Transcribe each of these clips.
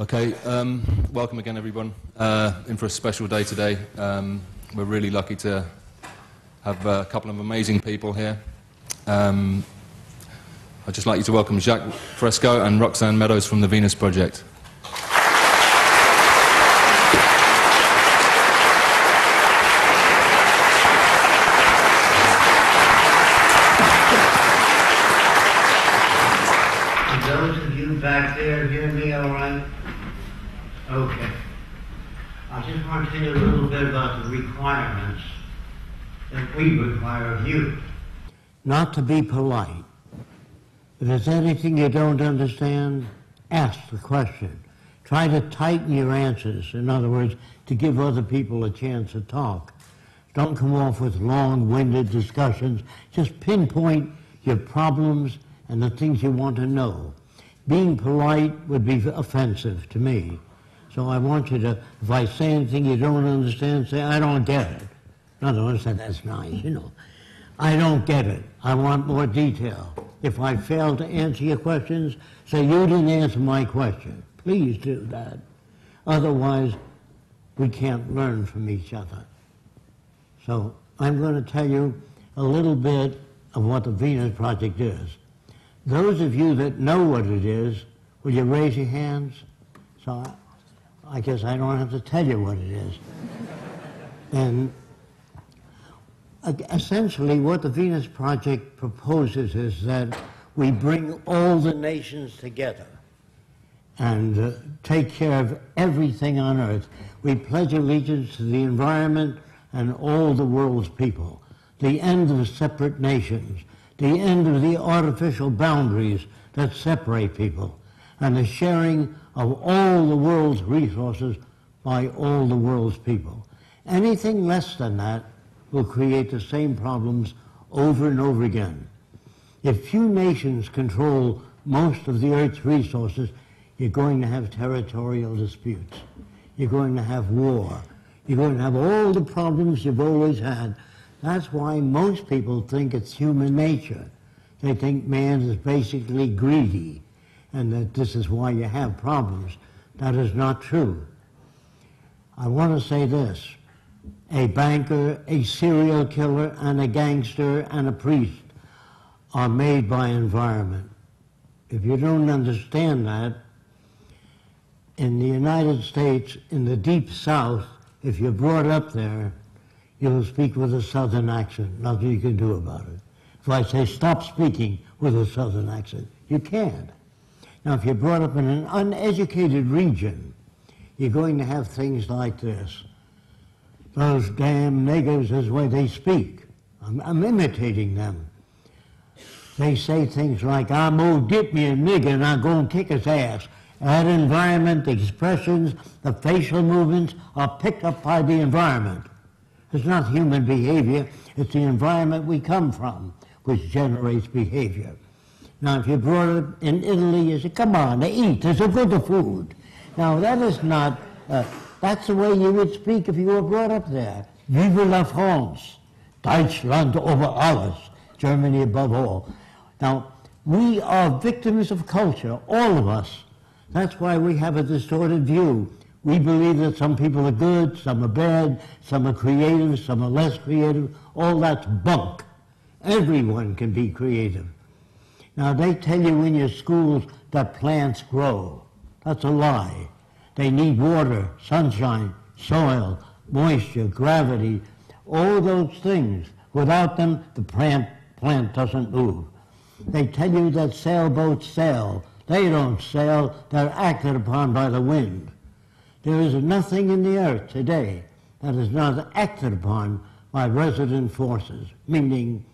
Okay, welcome again everyone, in for a special day today. We're really lucky to have a couple of amazing people here. I'd just like you to welcome Jacques Fresco and Roxanne Meadows from the Venus Project. Those of you back there hear me all right? Okay. I just want to tell you a little bit about the requirements that we require of you. Not to be polite. If there's anything you don't understand, ask the question. Try to tighten your answers. In other words, to give other people a chance to talk. Don't come off with long-winded discussions. Just pinpoint your problems and the things you want to know. Being polite would be offensive to me. So I want you to, if I say anything you don't understand, say, I don't get it. In other words, that's nice, you know. I don't get it. I want more detail. If I fail to answer your questions, say, you didn't answer my question. Please do that. Otherwise, we can't learn from each other. So I'm going to tell you a little bit of what the Venus Project is. Those of you that know what it is, will you raise your hands? So I guess I don't have to tell you what it is. And essentially what the Venus Project proposes is that we bring all the nations together and take care of everything on Earth. We pledge allegiance to the environment and all the world's people, the end of separate nations, the end of the artificial boundaries that separate people, and the sharing of all the world's resources by all the world's people. Anything less than that will create the same problems over and over again. If few nations control most of the Earth's resources, you're going to have territorial disputes. You're going to have war. You're going to have all the problems you've always had. That's why most people think it's human nature. They think man is basically greedy, and that this is why you have problems. That is not true. I want to say this. A banker, a serial killer, and a gangster, and a priest are made by environment. If you don't understand that, in the United States, in the Deep South, if you're brought up there, you'll speak with a Southern accent. Nothing you can do about it. If I say stop speaking with a Southern accent, you can't. Now, if you're brought up in an uneducated region, you're going to have things like this. Those damn niggers is the way they speak. I'm imitating them. They say things like, I'm gonna get me a nigger and I'm gonna kick his ass. That environment, the expressions, the facial movements are picked up by the environment. It's not human behavior, it's the environment we come from which generates behavior. Now, if you're brought up in Italy, you say, come on, eat, there's a good food. Now, that is not, that's the way you would speak if you were brought up there. Vive la France, Deutschland over alles, Germany above all. Now, we are victims of culture, all of us. That's why we have a distorted view. We believe that some people are good, some are bad, some are creative, some are less creative. All that's bunk. Everyone can be creative. Now, they tell you in your schools that plants grow. That's a lie. They need water, sunshine, soil, moisture, gravity, all those things. Without them, the plant doesn't move. They tell you that sailboats sail. They don't sail, they're acted upon by the wind. There is nothing in the earth today that is not acted upon by resident forces, meaning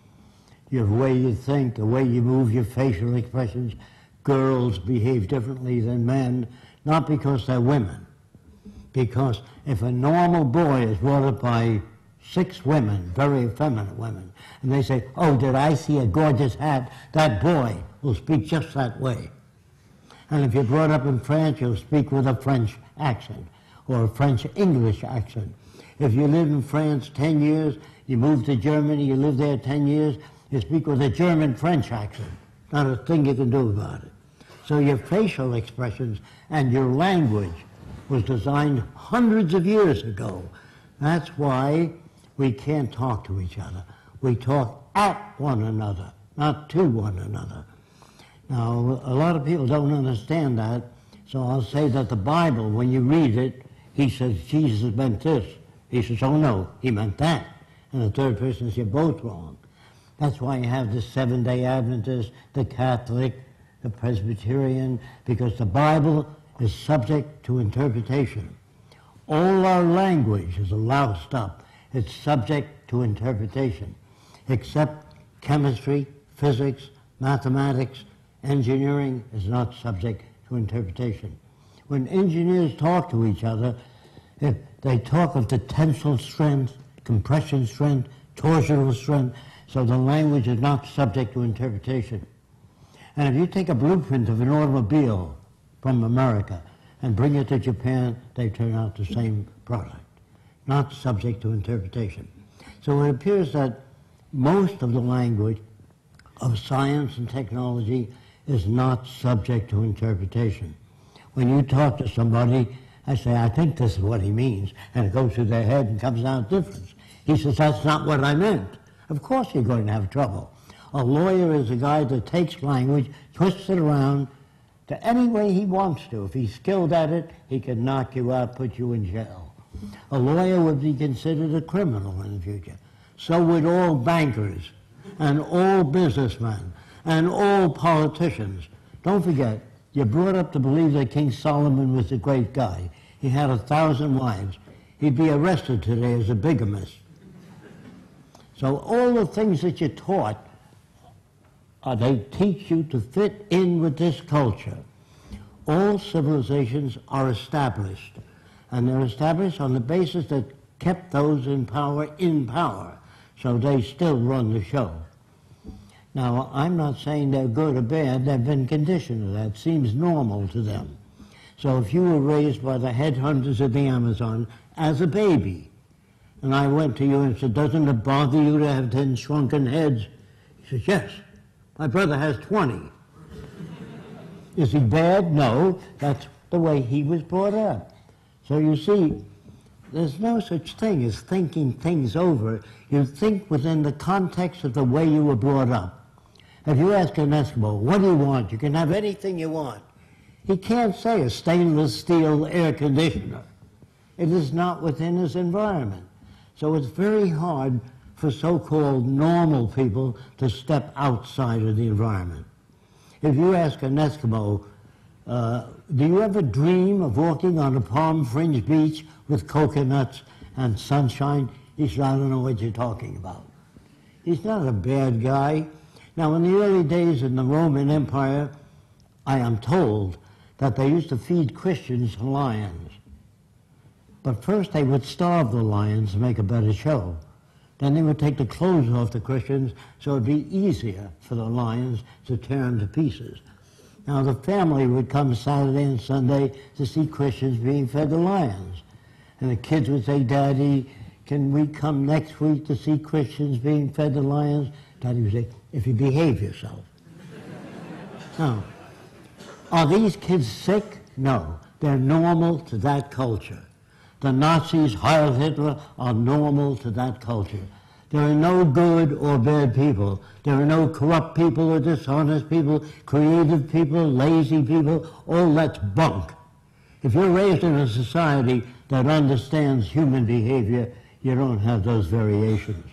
your way you think, the way you move, your facial expressions. Girls behave differently than men, not because they're women. Because if a normal boy is brought up by 6 women, very effeminate women, and they say, oh, did I see a gorgeous hat? That boy will speak just that way. And if you're brought up in France, you'll speak with a French accent or a French-English accent. If you live in France 10 years, you move to Germany, you live there 10 years, you speak with a German-French accent. Not a thing you can do about it. So your facial expressions and your language was designed hundreds of years ago. That's why we can't talk to each other. We talk at one another, not to one another. Now, a lot of people don't understand that, so I'll say that the Bible, when you read it, he says Jesus meant this. He says, oh no, he meant that. And the third person says, you're both wrong. That's why you have the Seventh-day Adventist, the Catholic, the Presbyterian, because the Bible is subject to interpretation. All our language is a loud stop. It's subject to interpretation, except chemistry, physics, mathematics, engineering is not subject to interpretation. When engineers talk to each other, if they talk of the tensile strength, compression strength, torsional strength, so the language is not subject to interpretation. And if you take a blueprint of an automobile from America and bring it to Japan, they turn out the same product, not subject to interpretation. So it appears that most of the language of science and technology is not subject to interpretation. When you talk to somebody, I say, I think this is what he means, and it goes through their head and comes out different. He says, that's not what I meant. Of course you're going to have trouble. A lawyer is a guy that takes language, twists it around to any way he wants to. If he's skilled at it, he can knock you out, put you in jail. A lawyer would be considered a criminal in the future. So would all bankers, and all businessmen, and all politicians. Don't forget, you're brought up to believe that King Solomon was a great guy. He had 1,000 wives. He'd be arrested today as a bigamist. So all the things that you're taught, they teach you to fit in with this culture. All civilizations are established, and they're established on the basis that kept those in power, so they still run the show. Now, I'm not saying they're good or bad, they've been conditioned to that. It seems normal to them. So if you were raised by the headhunters of the Amazon as a baby, and I went to you and said, doesn't it bother you to have 10 shrunken heads? He says, yes. My brother has 20. Is he bad? No. That's the way he was brought up. So you see, there's no such thing as thinking things over. You think within the context of the way you were brought up. If you ask an Eskimo, what do you want? You can have anything you want. He can't say a stainless steel air conditioner. It is not within his environment. So it's very hard for so-called normal people to step outside of the environment. If you ask an Eskimo, do you ever dream of walking on a palm-fringed beach with coconuts and sunshine? He said, I don't know what you're talking about. He's not a bad guy. Now, in the early days in the Roman Empire, I am told that they used to feed Christians to lions. But first they would starve the lions to make a better show. Then they would take the clothes off the Christians so it would be easier for the lions to tear them to pieces. Now the family would come Saturday and Sunday to see Christians being fed to lions. And the kids would say, Daddy, can we come next week to see Christians being fed to lions? Daddy would say, if you behave yourself. Now, are these kids sick? No. They're normal to that culture. The Nazis, Heil Hitler, are normal to that culture. There are no good or bad people. There are no corrupt people or dishonest people, creative people, lazy people. All that's bunk. If you're raised in a society that understands human behavior, you don't have those variations.